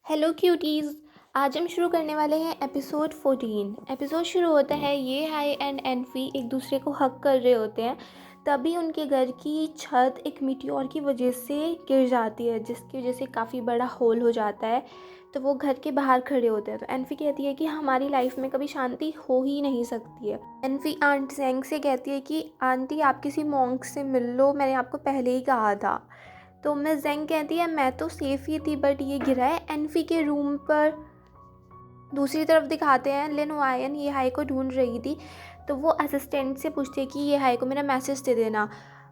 Hello cuties. आज हम शुरू करने वाले हैं एपिसोड 14। एपिसोड शुरू होता है ये हाई एंड एनफी एक दूसरे को हक कर रहे होते हैं, तभी उनके घर की छत एक मीटियोर की वजह से गिर जाती है, जिसकी वजह से काफ़ी बड़ा होल हो जाता है। तो वो घर के बाहर खड़े होते हैं। तो एनफी कहती है कि हमारी लाइफ में कभी शांति हो ही नहीं सकती है। एनफी आंट जेंग से कहती है कि आंटी आप किसी मॉन्क से मिल लो, मैंने आपको पहले ही कहा था। तो मिस जेंग कहती है मैं तो सेफ ही थी, बट ये गिरा है एनफी के रूम पर। दूसरी तरफ दिखाते हैं लिन वायन ये हाई को ढूंढ रही थी, तो वो असिस्टेंट से पूछती है कि ये हाई को मेरा मैसेज दे देना,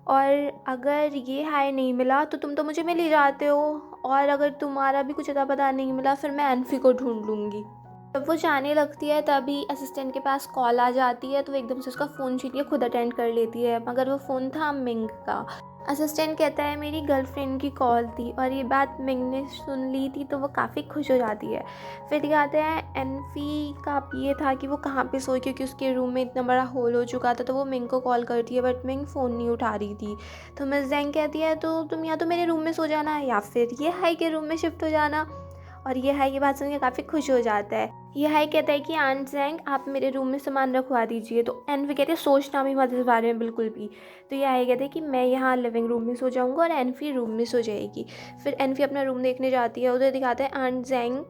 और अगर ये हाई नहीं मिला तो तुम तो मुझे मिल ही जाते हो, और अगर तुम्हारा भी कुछ अता पता नहीं मिला फिर मैं एनफी को ढूंढ लूँगी। जब वो जाने लगती है तभी असिस्टेंट के पास कॉल आ जाती है, तो वो एकदम से उसका फ़ोन छीन के खुद अटेंड कर लेती है, मगर वो फ़ोन था मिंग का। असिस्टेंट कहता है मेरी गर्लफ्रेंड की कॉल थी, और ये बात मिंग ने सुन ली थी, तो वो काफ़ी खुश हो जाती है। फिर दिखाते हैं एनफी का ये था कि वो कहाँ पे सोई, क्योंकि उसके रूम में इतना बड़ा होल हो चुका था। तो वो मिंग को कॉल करती है, बट मिंग फ़ोन नहीं उठा रही थी। तो मिस जेंग कहती है तो तुम या तो मेरे रूम में सो जाना या फिर ये हाई के रूम में शिफ्ट हो जाना। और ये हाई ये बात सुन के काफ़ी खुश हो जाता है। ये हाई कहता है कि आंट जेंग आप मेरे रूम में सामान रखवा दीजिए। तो एनफी कहती है सोचना भी मत इस बारे में बिल्कुल भी। तो ये हाई कहते हैं कि मैं यहाँ लिविंग रूम में सो जाऊँगा और एनफी रूम में सो जाएगी। फिर एनफी अपना रूम देखने जाती है, उधर दिखाता है आंट जेंग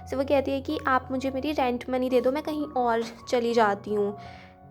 से। वो कहती है कि आप मुझे मेरी रेंट मनी दे दो, मैं कहीं और चली जाती हूँ।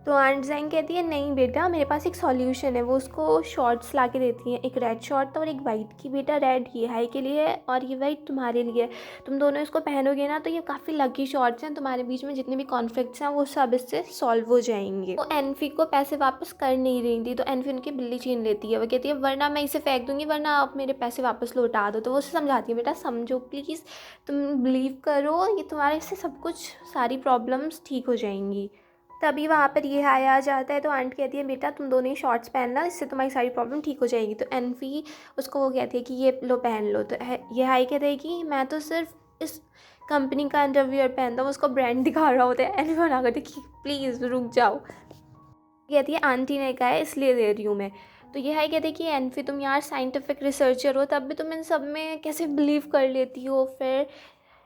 तो आंट जेंग कहती है नहीं बेटा, मेरे पास एक सॉल्यूशन है। वो उसको शॉर्ट्स ला के देती हैं, एक रेड शॉर्ट और एक वाइट की। बेटा रेड ये हाई के लिए है और ये वाइट तुम्हारे लिए है, तुम दोनों इसको पहनोगे ना तो ये काफ़ी लकी शॉर्ट्स हैं, तुम्हारे बीच में जितने भी कॉन्फ्लिक्ट्स हैं वो सब इससे सॉल्व हो जाएंगे। तो एनफी को पैसे वापस कर नहीं रही थी, तो एनफी उनकी बिल्ली छीन लेती है। वो कहती है वरना मैं इसे फेंक दूंगी, वरना आप मेरे पैसे वापस लौटा दो। तो वो उसे समझाती है बेटा समझो प्लीज़, तुम बिलीव करो, ये तुम्हारे से सब कुछ सारी प्रॉब्लम्स ठीक हो जाएंगी। तभी वहाँ पर ये हाई आ जाता है। तो आंट कहती है बेटा तुम दोनों ही शॉर्ट्स पहनना, इससे तुम्हारी सारी प्रॉब्लम ठीक हो जाएगी। तो एनफी उसको वो कहती है कि ये लो पहन लो। तो ये हाई कहता है कि मैं तो सिर्फ इस कंपनी का अंडरवियर पहनता हूँ। उसको ब्रांड दिखा रहा होता है। एनफी मना करती है कि प्लीज़ रुक जाओ। कहती है आंटी ने कहा है इसलिए दे रही हूँ मैं। तो ये हाई कहती है कि एनफी तुम यार साइंटिफिक रिसर्चर हो, तब भी तुम इन सब में कैसे बिलीव कर लेती हो। फिर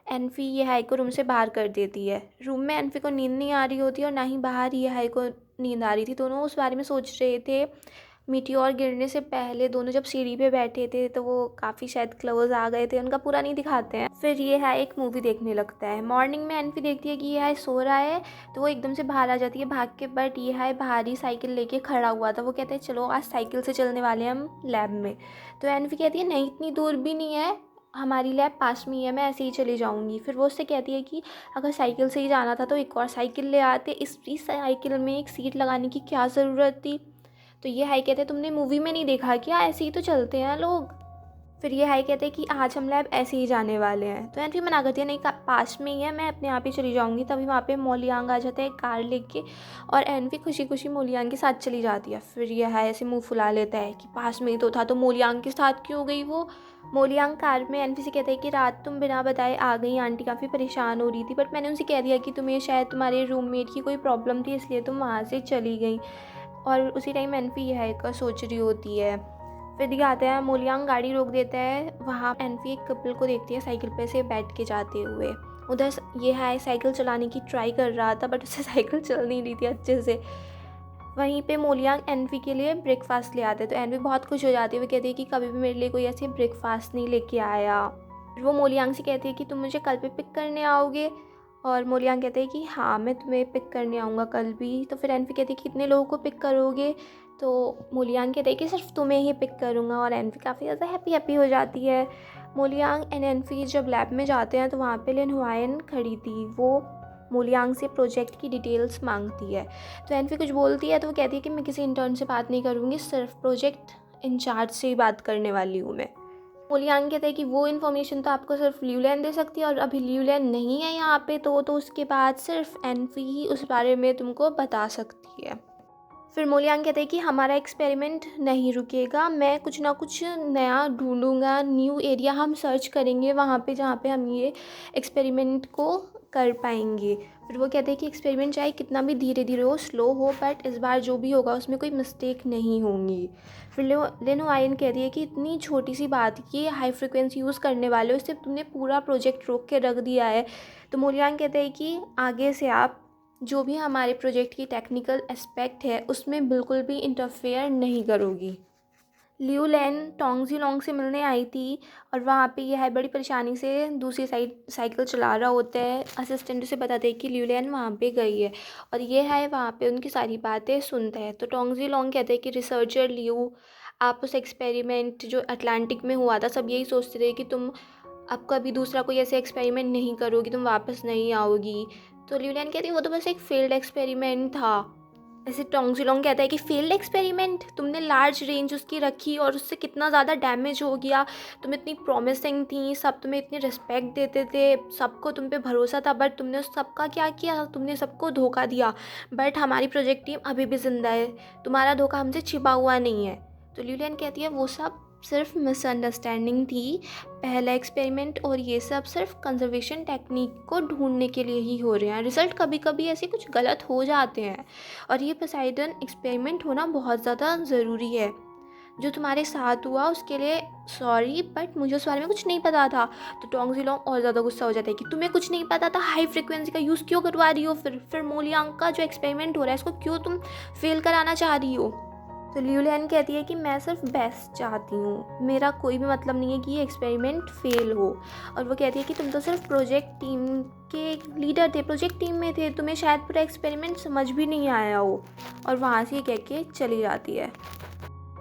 एनफी ये हाई को रूम से बाहर कर देती है। रूम में एनफी को नींद नहीं आ रही होती और ना ही बाहर ये हाई को नींद आ रही थी। दोनों उस बारे में सोच रहे थे। मीटियोर गिरने से पहले दोनों जब सीढ़ी पे बैठे थे तो वो काफ़ी शायद क्लोज आ गए थे, उनका पूरा नहीं दिखाते हैं। फिर ये हाई एक मूवी देखने लगता है। मॉर्निंग में एनफी देखती है कि ये हाई सो रहा है, तो वो एकदम से बाहर आ जाती है भाग के, बट ये हाई बाहर ही साइकिल लेके खड़ा हुआ था। वो कहते हैं चलो आज साइकिल से चलने वाले हैं हम लैब में। तो एनफी कहती है नहीं इतनी दूर भी नहीं है, हमारी लैब पास में ही है, मैं ऐसे ही चली जाऊंगी। फिर वो उससे कहती है कि अगर साइकिल से ही जाना था तो एक और साइकिल ले आते, इस साइकिल में एक सीट लगाने की क्या ज़रूरत थी। तो ये हाई कहते हैं तुमने मूवी में नहीं देखा क्या, ऐसे ही तो चलते हैं लोग। फिर ये हाई कहते हैं कि आज हम लैब ऐसे ही जाने वाले हैं। तो एनफी मना करती है नहीं पास में ही है, मैं अपने आप ही चली जाऊंगी। तभी वहाँ पे मोलियांग आ जाता है कार लेके, और एनफी खुशी खुशी मोलियांग के साथ चली जाती है। फिर ये हाई ऐसे मुंह फुला लेता है कि पास में ही तो था, तो मोलियांग के साथ क्यों गई वो। मोलियांग कार में एनफी से कहता है कि रात तुम बिना बताए आ गई, आंटी काफ़ी परेशान हो रही थी, बट मैंने उनसे कह दिया कि तुम्हें शायद तुम्हारे रूममेट की कोई प्रॉब्लम थी इसलिए तुम वहाँ से चली गई। और उसी टाइम एनफी ये हाई का सोच रही होती है। फिर दिखाते हैं मोलियांग गाड़ी रोक देता है, वहाँ एनफी एक कपल को देखती है साइकिल पे से बैठ के जाते हुए। उधर ये हाई साइकिल चलाने की ट्राई कर रहा था, बट उसे साइकिल चल नहीं रही थी अच्छे से। वहीं पे मोलियांग एनफी के लिए ब्रेकफास्ट ले आते हैं। तो एनफी बहुत खुश हो जाती है, वो कहती है कि कभी भी मेरे लिए कोई ऐसे ब्रेकफास्ट नहीं लेके आया। फिर वो मोलियांग से कहती है कि तुम मुझे कल पे पिक करने आओगे, और मोलियांग कहते हैं कि हाँ मैं तुम्हें पिक करने आऊँगा कल भी। तो फिर एनफी कहती है कि कितने लोगों को पिक करोगे। तो मोलियांग कहते हैं कि सिर्फ तुम्हें ही पिक करूँगा, और एनफी काफ़ी ज़्यादा हैप्पी हो जाती है। मोलियांग एंड एनफी जब लैब में जाते हैं तो वहाँ पे लिन हुआयन खड़ी थी। वो मोलियांग से प्रोजेक्ट की डिटेल्स मांगती है। तो एनफी कुछ बोलती है तो वो कहती है कि मैं किसी इंटर्न से बात नहीं करूँगी, सिर्फ प्रोजेक्ट इंचार्ज से ही बात करने वाली हूँ मैं। मोलियांग कहता है कि वो इन्फॉर्मेशन तो आपको सिर्फ ल्यूलैन दे सकती है, और अभी ल्यूलैन नहीं है यहाँ पे, तो उसके बाद सिर्फ एनफी ही उस बारे में तुमको बता सकती है। फिर मोलियांग कहते हैं कि हमारा एक्सपेरिमेंट नहीं रुकेगा, मैं कुछ ना कुछ नया ढूंढूंगा, न्यू एरिया हम सर्च करेंगे वहाँ पे जहाँ पे हम ये एक्सपेरिमेंट को कर पाएंगे। फिर वो कहते हैं कि एक्सपेरिमेंट चाहे कितना भी धीरे धीरे हो, स्लो हो, बट इस बार जो भी होगा उसमें कोई मिस्टेक नहीं होंगी। फिर लिन हुआयन कह रही है कि इतनी छोटी सी बात कि हाई फ्रिक्वेंसी यूज़ करने वाले हो, इससे तुमने पूरा प्रोजेक्ट रोक के रख दिया है। तो मोलियांग कहते हैं कि आगे से आप जो भी हमारे प्रोजेक्ट की टेक्निकल एस्पेक्ट है उसमें बिल्कुल भी इंटरफेयर नहीं करोगी। लियू लैन टोंगजी लोंग से मिलने आई थी और वहाँ पे यह बड़ी परेशानी से दूसरी साइड साइकिल चला रहा होता है। असिस्टेंट उसे बताते हैं कि लियू लैन वहाँ पे गई है और ये है वहाँ पे उनकी सारी बातें सुनता है। तो टोंगजी लोंग कहते हैं कि रिसर्चर लियू, आप उस एक्सपेरिमेंट जो अटलांटिक में हुआ था, सब यही सोचते थे कि तुम अब कभी दूसरा कोई ऐसे एक्सपेरिमेंट नहीं करोगी, तुम वापस नहीं आओगी। तो लियू लैन कहती है वो तो बस एक फेल्ड एक्सपेरिमेंट था। ऐसे टोंगजी लोंग कहता है कि फेल्ड एक्सपेरिमेंट, तुमने लार्ज रेंज उसकी रखी और उससे कितना ज़्यादा डैमेज हो गया। तुम इतनी प्रॉमिसिंग थी, सब तुम्हें इतनी रिस्पेक्ट देते थे, सबको तुम पे भरोसा था, बट तुमने उस सबका क्या किया, तुमने सबको धोखा दिया। बट हमारी प्रोजेक्ट टीम अभी भी जिंदा है, तुम्हारा धोखा हमसे छिपा हुआ नहीं है। तो लियू लैन कहती है वो सब सिर्फ मिसअंडरस्टैंडिंग थी, पहला एक्सपेरिमेंट और ये सब सिर्फ कंजर्वेशन टेक्निक को ढूंढने के लिए ही हो रहे हैं। रिज़ल्ट कभी कभी ऐसे कुछ गलत हो जाते हैं और ये पोसाइडन एक्सपेरिमेंट होना बहुत ज़्यादा ज़रूरी है। जो तुम्हारे साथ हुआ उसके लिए सॉरी, बट मुझे उस बारे में कुछ नहीं पता था। तो टोंगजी लोंग और ज़्यादा गुस्सा हो जाता है कि तुम्हें कुछ नहीं पता था, हाई फ्रिक्वेंसी का यूज़ क्यों करवा रही हो, फिर मोलियांग का जो एक्सपेरिमेंट हो रहा है इसको क्यों तुम फेल कराना चाह रही हो। तो लियू लैन कहती है कि मैं सिर्फ बेस्ट चाहती हूँ, मेरा कोई भी मतलब नहीं है कि ये एक्सपेरिमेंट फेल हो। और वो कहती है कि तुम तो सिर्फ प्रोजेक्ट टीम के लीडर थे, प्रोजेक्ट टीम में थे, तुम्हें शायद पूरा एक्सपेरिमेंट समझ भी नहीं आया हो। और वहाँ से ये कह के चली जाती है।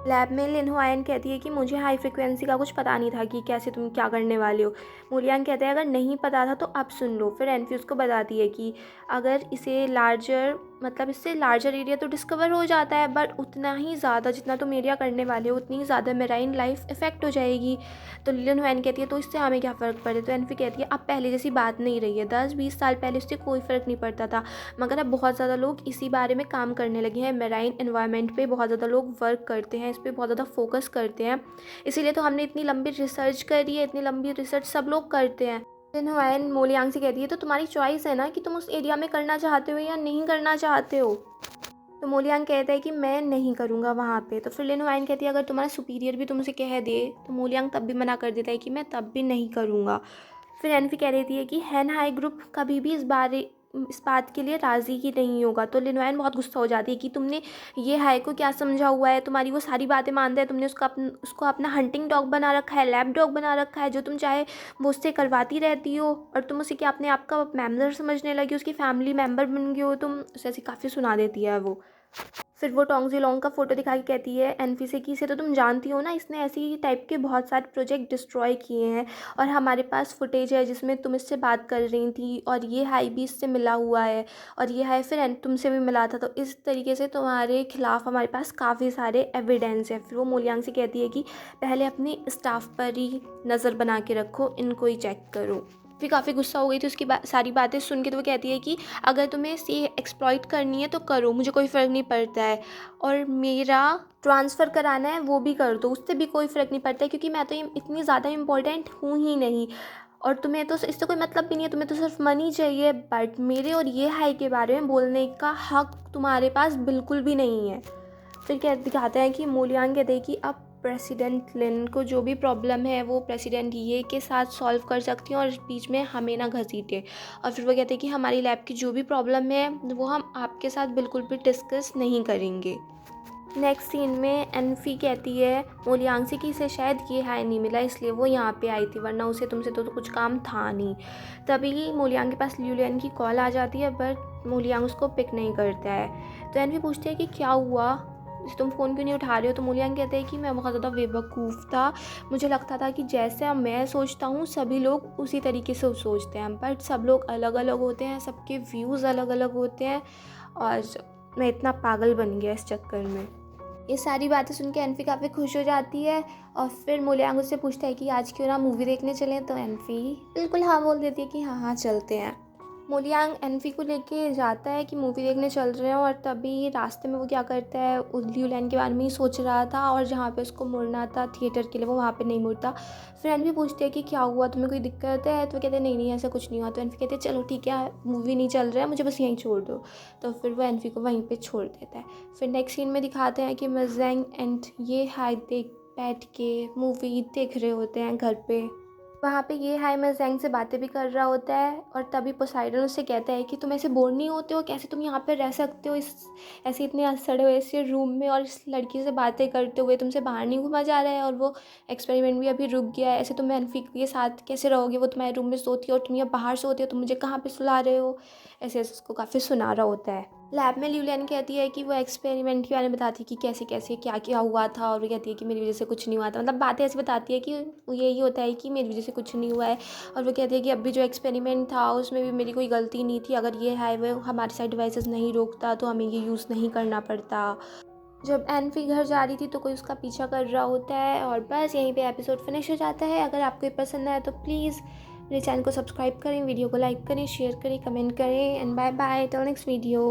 लैब में लिन हुआयन कहती है कि मुझे हाई फ्रिक्वेंसी का कुछ पता नहीं था कि कैसे तुम क्या करने वाले हो। मोलियांग कहते हैं अगर नहीं पता था तो अब सुन लो। फिर एनफी उसको बताती है कि अगर इसे लार्जर मतलब इससे लार्जर एरिया तो डिस्कवर हो जाता है, बट उतना ही ज़्यादा जितना तुम एरिया करने वाले हो उतनी ही ज़्यादा मेराइन लाइफ इफेक्ट हो जाएगी। तो लिन हुआयन कहती है तो इससे हमें क्या फ़र्क पड़े। तो एनफी कहती है अब पहले जैसी बात नहीं रही है, 10-20 साल पहले इससे कोई फ़र्क नहीं पड़ता था, मगर अब बहुत ज़्यादा लोग इसी बारे में काम करने लगे हैं। मेराइन एनवायरनमेंट पे बहुत ज़्यादा लोग वर्क करते हैं, इस पर बहुत ज़्यादा फोकस करते हैं, इसीलिए तो हमने इतनी लंबी रिसर्च करी है, इतनी लंबी रिसर्च सब लोग करते हैं। लिन हुआयन मोलियांग से कहती है तो तुम्हारी चॉइस है ना कि तुम उस एरिया में करना चाहते हो या नहीं करना चाहते हो। तो मोलियांग कहता है कि मैं नहीं करूँगा वहाँ पे। तो फिर लिन हुआयन कहती है अगर तुम्हारा सुपीरियर भी तुमसे कह दे, तो मोलियांग तब भी मना कर देता है कि मैं तब भी नहीं करूँगा। फिर एनफी कह रही थी कि हैन हाई ग्रुप कभी भी इस बात के लिए राज़ी ही नहीं होगा। तो लिन हुआयन बहुत गुस्सा हो जाती है कि तुमने ये हाई को क्या समझा हुआ है, तुम्हारी वो सारी बातें मानता है, तुमने उसको अपना हंटिंग डॉग बना रखा है, लैब डॉग बना रखा है, जो तुम चाहे वो उससे करवाती रहती हो, और तुम उसे क्या अपने आप का मेम्बर समझने लगी, उसकी फैमिली मेम्बर बन गई हो तुम। उसे ऐसी काफ़ी सुना देती है वो। फिर वो टोंगजी लोंग का फ़ोटो दिखा के कहती है एनफी से कि इसे तो तुम जानती हो ना, इसने ऐसे ही टाइप के बहुत सारे प्रोजेक्ट डिस्ट्रॉय किए हैं और हमारे पास फुटेज है जिसमें तुम इससे बात कर रही थी और ये हाई भी इससे मिला हुआ है और ये हाई फिर तुमसे भी मिला था। तो इस तरीके से तुम्हारे खिलाफ हमारे पास काफ़ी सारे एविडेंस है। फिर वो मोलियांग से कहती है कि पहले अपने स्टाफ पर ही नज़र बना के रखो, इनको ही चेक करो। फिर काफ़ी गुस्सा हो गई थी उसकी सारी बातें सुन के। तो वो कहती है कि अगर तुम्हें इसे एक्सप्लॉइट करनी है तो करो, मुझे कोई फ़र्क नहीं पड़ता है, और मेरा ट्रांसफ़र कराना है वो भी कर दो, उससे भी कोई फ़र्क नहीं पड़ता है, क्योंकि मैं तो इतनी ज़्यादा इम्पोर्टेंट हूँ ही नहीं और तुम्हें तो इससे कोई मतलब भी नहीं है, तुम्हें तो सिर्फ मनी चाहिए। बट मेरे और ये हाई के बारे में बोलने का हक तुम्हारे पास बिल्कुल भी नहीं है। फिर क्या दिखाते हैं कि मोलियांग कहते हैं कि अब प्रेसिडेंट लिन को जो भी प्रॉब्लम है वो प्रेसिडेंट ये के साथ सॉल्व कर सकती हैं और बीच में हमें ना घसीटे। और फिर वो कहते हैं कि हमारी लैब की जो भी प्रॉब्लम है वो हम आपके साथ बिल्कुल भी डिस्कस नहीं करेंगे। नेक्स्ट सीन में एनफी कहती है मोलियांग से कि इसे शायद ये हाई नहीं मिला इसलिए वो यहाँ पे आई थी, वरना उसे तुमसे तो कुछ काम था नहीं। तभी मोलियांग के पास लियू लैन की कॉल आ जाती है, बट मोलियांग उसको पिक नहीं करता है। तो एनफी पूछती है कि क्या हुआ, तुम फ़ोन क्यों नहीं उठा रहे हो। तो मोलियांग कहते हैं कि मैं बहुत ज़्यादा बेवकूफ़ था, मुझे लगता था कि जैसे मैं सोचता हूँ सभी लोग उसी तरीके से सोचते हैं, बट सब लोग अलग अलग होते हैं, सबके व्यूज़ अलग अलग होते हैं और मैं इतना पागल बन गया इस चक्कर में। ये सारी बातें सुन के एनफी काफ़ी खुश हो जाती है और फिर मोलियांग उससे पूछता है कि आज क्यों ना मूवी देखने चलें। तो एनफी बिल्कुल हाँ बोल देती है कि हाँ हाँ चलते हैं। मोलियांग एनफी को लेके जाता है कि मूवी देखने चल रहे हैं, और तभी रास्ते में वो क्या करता है, उस ल्यूलैन के बारे में ही सोच रहा था, और जहाँ पे उसको मुड़ना था थिएटर के लिए वो वहाँ पे नहीं मुड़ता। फिर एनफी पूछती है कि क्या हुआ, तुम्हें कोई दिक्कत है? तो वो कहते हैं नहीं नहीं ऐसा कुछ नहीं हुआ। तो एनफी कहते हैं चलो ठीक है, मूवी नहीं चल रहा है, मुझे बस यहीं छोड़ दो। तो फिर वो एनफी को वहीं पर छोड़ देता है। फिर नेक्स्ट सीन में दिखाते हैं कि मज़ेंग एंड ये हाई बैठ के मूवी देख रहे होते हैं घर पे। वहाँ पे ये हाई मज़ेंग से बातें भी कर रहा होता है, और तभी पोसाइडन उससे कहता है कि तुम ऐसे बोर नहीं होते हो? कैसे तुम यहाँ पे रह सकते हो इस ऐसे इतने सड़े हुए से रूम में, और इस लड़की से बातें करते हुए? तुमसे बाहर नहीं घूमा जा रहा है, और वो एक्सपेरिमेंट भी अभी रुक गया है। ऐसे तुम एनफी के साथ कैसे रहोगे? वो तुम्हारे रूम में सोती है और तुम यहाँ बाहर सोते हो, तुम मुझे कहाँ पे सुला रहे हो? ऐसे ऐसे उसको काफ़ी सुना रहा होता है। लैब में ल्यूलियन कहती है कि वो एक्सपेरिमेंट के बारे में बताती है कि कैसे कैसे क्या क्या हुआ था, और वो कहती है कि मेरी वजह से कुछ नहीं हुआ था। मतलब बातें ऐसी बताती है कि यही होता है कि मेरी वजह से कुछ नहीं हुआ है। और वो कहती है कि अभी जो एक्सपेरिमेंट था उसमें भी मेरी कोई गलती नहीं थी, अगर ये है वो हमारे साइड डिवाइसेस नहीं रोकता तो हमें ये यूज़ नहीं करना पड़ता। जब एनफी घर जा रही थी तो कोई उसका पीछा कर रहा होता है, और बस यहीं पे एपिसोड फिनिश हो जाता है। अगर आपको ये पसंद आया तो प्लीज़ मेरे चैनल को सब्सक्राइब करें, वीडियो को लाइक करें, शेयर करें, कमेंट करें, and bye bye till next video.